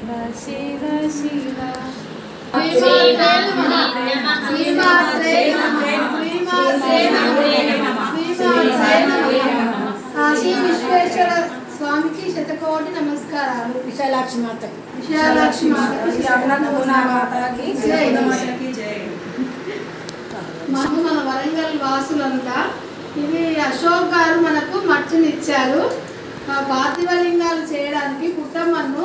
शिव शिव काशी विश्वेश्वर स्वामी की शतकोटि नमस्कारालु। विशालाक्षी माता की जय। మన వరంగల్ వాసులంతా ఇది అశోక్ గారు మనకు మట్టినిచ్చారు. పార్థివలింగాలు చేయడానికి పుట్టమ్మను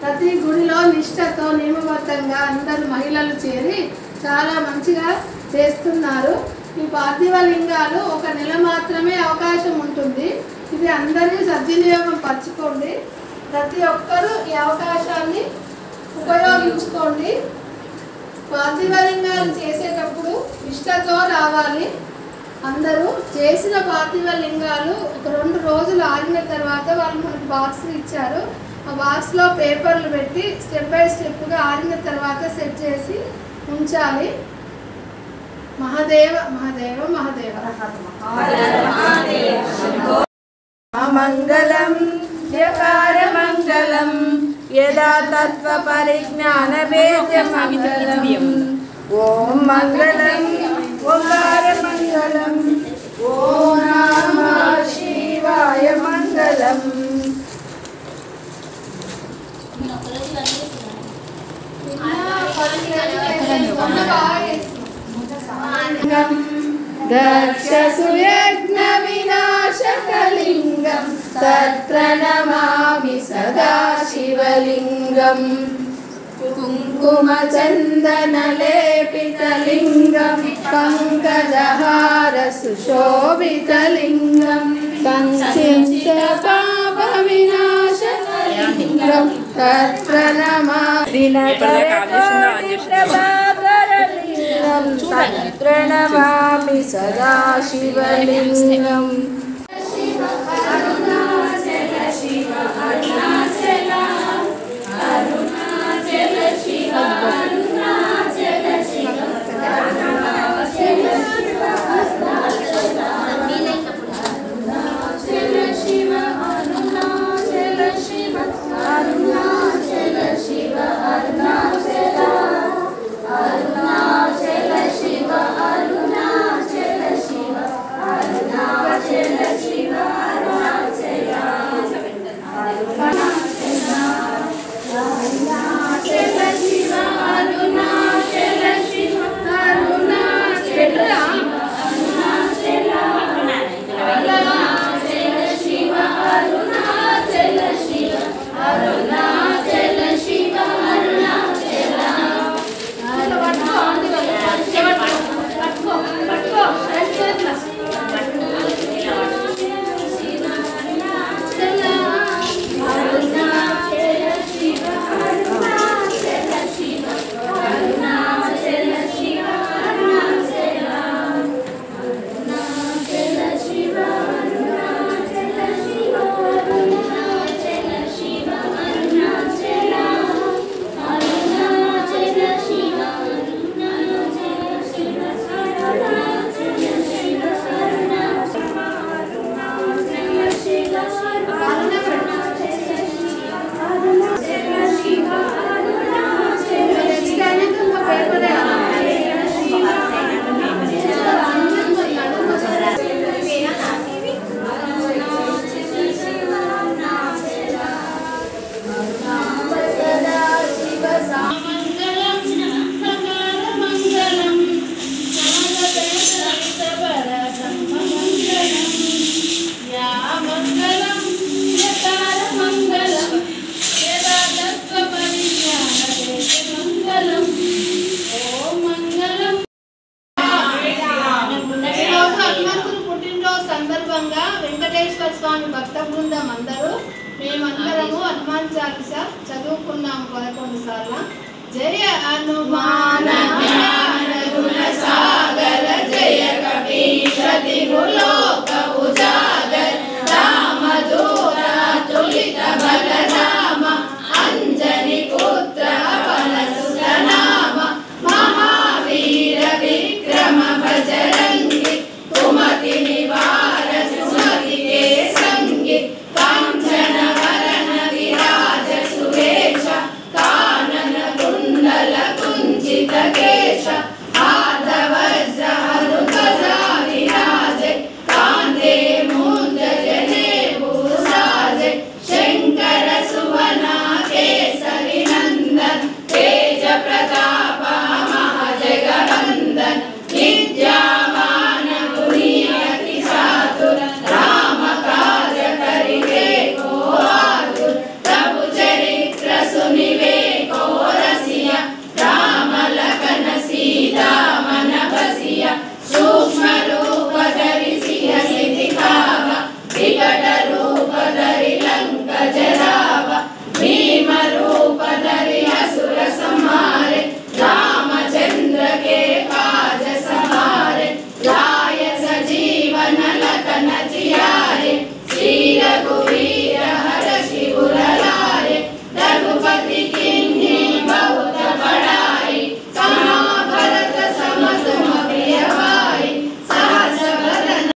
ప్రతి గుడిలో నిష్ఠతో నియమబద్ధంగా అందరు మహిళలు చేరి చాలా మంచిగా చేస్తున్నారు. ఈ పార్థివలింగాలు ఒక నెల మాత్రమే అవకాశం ఉంటుంది. ఇది అందరినీ సద్వినియోగం పరచుకోండి. ప్రతి ఒక్కరూ ఈ అవకాశాన్ని ఉపయోగించుకోండి. పార్థివలింగాలు చేసేటప్పుడు నిష్ఠతో రావాలి. అందరూ చేసిన పార్థివలింగాలు ఒక 2 రోజులు ఆగిన తర్వాత వాళ్ళు మనకు బాక్స్ ఇచ్చారు. ఆ బాక్స్లో పేపర్లు పెట్టి స్టెప్ బై స్టెప్గా ఆగిన తర్వాత సెట్ చేసి ఉంచాలి. మహాదేవ మహాదేవ మహాదేవ మంగళం యకార మంగళం యదా తత్వ పరిజ్ఞాన వేద్య మంగళం ఓం మంగళం ఓంకార మంగళం ఓం నమః శివాయ మంగళం. దక్షసుయజ్ఞ వినాశకలింగం తత్ప్రణమామి సదా శివలింగం కుంకుమ చందన లేపితలింగం పంకజహార సుశోభితలింగం సంచింత పాప వినాశకలింగం తత్ప్రణమామి ప్రణమామి సదా శివలింగం. సందర్భంగా వెంకటేశ్వర స్వామి భక్త బృందం అందరూ మేమందరము హనుమాన్ చాలీసా చదువుకున్నాము 11 సార్లు. జయ హనుమాన జ్ఞాన గుణ సాగర జయ కపీశ దిగులో